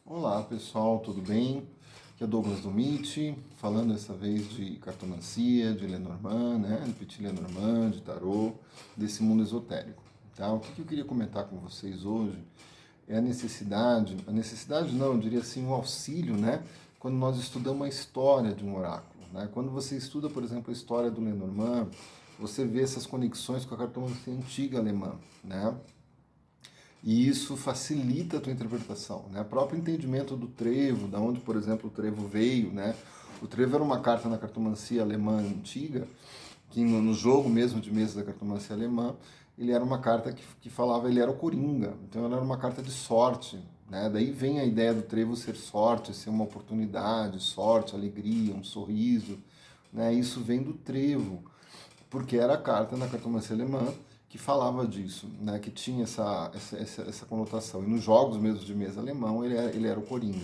Olá pessoal, tudo bem? Aqui é Douglas do MIT, falando dessa vez de cartomancia, de Lenormand, né? De Petit Lenormand, de tarô, desse mundo esotérico. Tá? O que eu queria comentar com vocês hoje é a necessidade não, eu diria assim, o auxílio, né? Quando nós estudamos a história de um oráculo. Né? Quando você estuda, por exemplo, a história do Lenormand, você vê essas conexões com a cartomancia antiga alemã, né? E isso facilita a tua interpretação, né? O próprio entendimento do trevo, da onde, por exemplo, o trevo veio, né? O trevo era uma carta na cartomancia alemã antiga, que no jogo mesmo de mesa da cartomancia alemã, ele era uma carta que falava, ele era o coringa, então ela era uma carta de sorte, né? Daí vem a ideia do trevo ser sorte, ser uma oportunidade, sorte, alegria, um sorriso, né? Isso vem do trevo, porque era a carta na cartomancia alemã que falava disso, né, que tinha essa conotação. E nos jogos mesmo de mesa alemão, ele era o Coringa.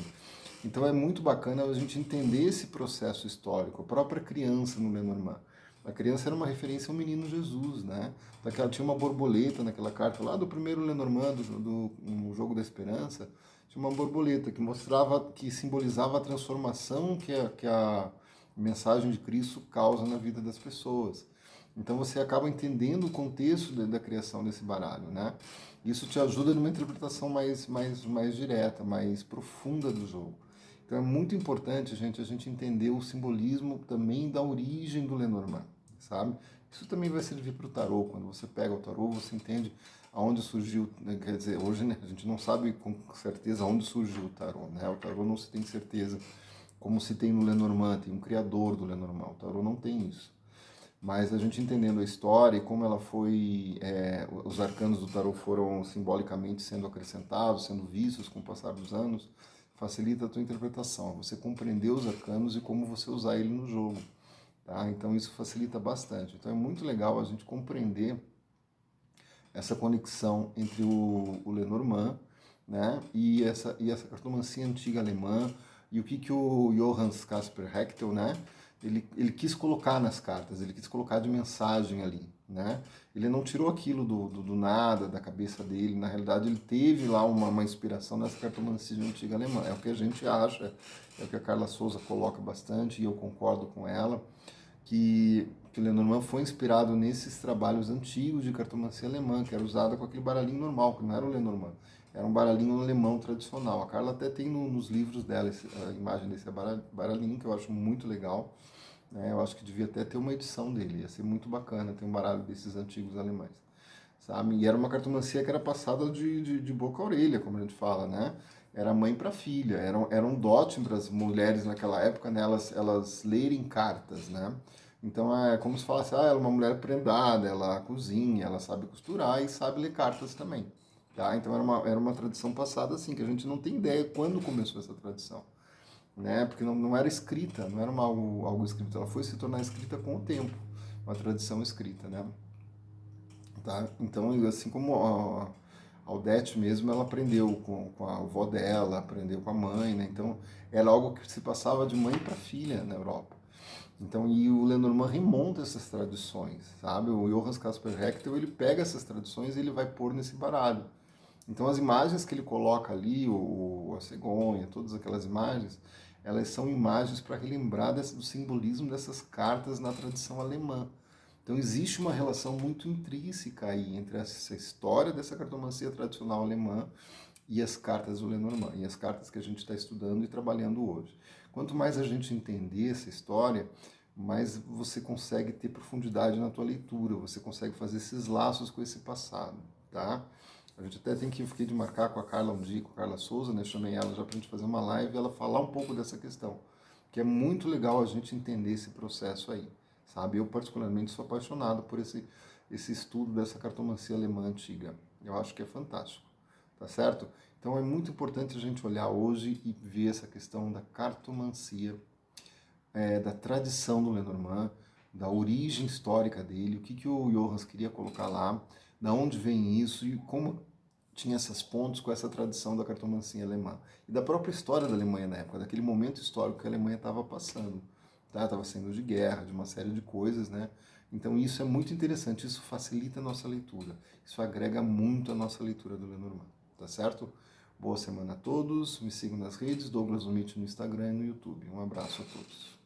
Então é muito bacana a gente entender esse processo histórico. A própria criança no Lenormand. A criança era uma referência ao menino Jesus, né? Daquela, tinha uma borboleta naquela carta lá do primeiro Lenormand, no Jogo da Esperança, tinha uma borboleta que mostrava, que simbolizava a transformação que a mensagem de Cristo causa na vida das pessoas. Então você acaba entendendo o contexto da criação desse baralho, né? Isso te ajuda numa interpretação mais direta, mais profunda do jogo. Então é muito importante, gente, a gente entender o simbolismo também da origem do Lenormand, sabe? Isso também vai servir para o tarô. Quando você pega o tarô, você entende aonde surgiu, né? Quer dizer, hoje, né, a gente não sabe com certeza aonde surgiu o tarô, né? O tarô não se tem certeza como se tem no Lenormand, tem um criador do Lenormand. O tarô não tem isso. Mas a gente entendendo a história e como ela foi, os arcanos do tarot foram simbolicamente sendo acrescentados, sendo vistos com o passar dos anos, facilita a tua interpretação, você compreender os arcanos e como você usar ele no jogo. Tá? Então isso facilita bastante. Então é muito legal a gente compreender essa conexão entre o Lenormand, né, e essa cartomancia antiga alemã, e o que o Johannes Caspar Heckel, né, ele quis colocar nas cartas, ele quis colocar de mensagem ali, né? Ele não tirou aquilo do nada, da cabeça dele, na realidade ele teve lá uma inspiração nessa cartomancia antiga alemã, é o que a gente acha, é o que a Carla Souza coloca bastante, e eu concordo com ela, que Lenormand foi inspirado nesses trabalhos antigos de cartomancia alemã, que era usada com aquele baralhinho normal, que não era o Lenormand, era um baralhinho alemão tradicional. A Carla até tem nos livros dela a imagem desse baralhinho, que eu acho muito legal. Né? Eu acho que devia até ter uma edição dele, ia ser muito bacana ter um baralho desses antigos alemães. Sabe? E era uma cartomancia que era passada de boca a orelha, como a gente fala, né? Era mãe para filha, era um dote para as mulheres naquela época, né? Elas lerem cartas, né? Então é como se falasse, ela é uma mulher prendada, ela cozinha, ela sabe costurar e sabe ler cartas também. Tá? Então era uma tradição passada assim, que a gente não tem ideia quando começou essa tradição. Né? Porque não era escrita, não era algo escrito, ela foi se tornar escrita com o tempo, uma tradição escrita, né? Tá? Então, assim como a Aldete mesmo, ela aprendeu com a avó dela, aprendeu com a mãe, né? Então, era algo que se passava de mãe para filha na Europa. Então, e o Lenormand remonta essas tradições, sabe? O Johannes Caspar Heckel, ele pega essas tradições e ele vai pôr nesse baralho. Então, as imagens que ele coloca ali, a cegonha, todas aquelas imagens, elas são imagens para relembrar do simbolismo dessas cartas na tradição alemã. Então existe uma relação muito intrínseca aí entre essa história dessa cartomancia tradicional alemã e as cartas do Lenormand, e as cartas que a gente está estudando e trabalhando hoje. Quanto mais a gente entender essa história, mais você consegue ter profundidade na tua leitura, você consegue fazer esses laços com esse passado, tá? A gente até tem que fiquei de marcar com a Carla um dia, com a Carla Souza, né? Chamei ela já para a gente fazer uma live e ela falar um pouco dessa questão, que é muito legal a gente entender esse processo aí, sabe? Eu particularmente sou apaixonado por esse estudo dessa cartomancia alemã antiga. Eu acho que é fantástico, tá certo? Então é muito importante a gente olhar hoje e ver essa questão da cartomancia, da tradição do Lenormand, da origem histórica dele, o que o Johannes queria colocar lá, da onde vem isso e como tinha essas pontes com essa tradição da cartomancia alemã. E da própria história da Alemanha na época, daquele momento histórico que a Alemanha estava passando. Tá? Estava saindo de guerra, de uma série de coisas, né? Então isso é muito interessante, isso facilita a nossa leitura. Isso agrega muito a nossa leitura do Lenormand, tá certo? Boa semana a todos. Me sigam nas redes, Douglas Lumite no Instagram e no YouTube. Um abraço a todos.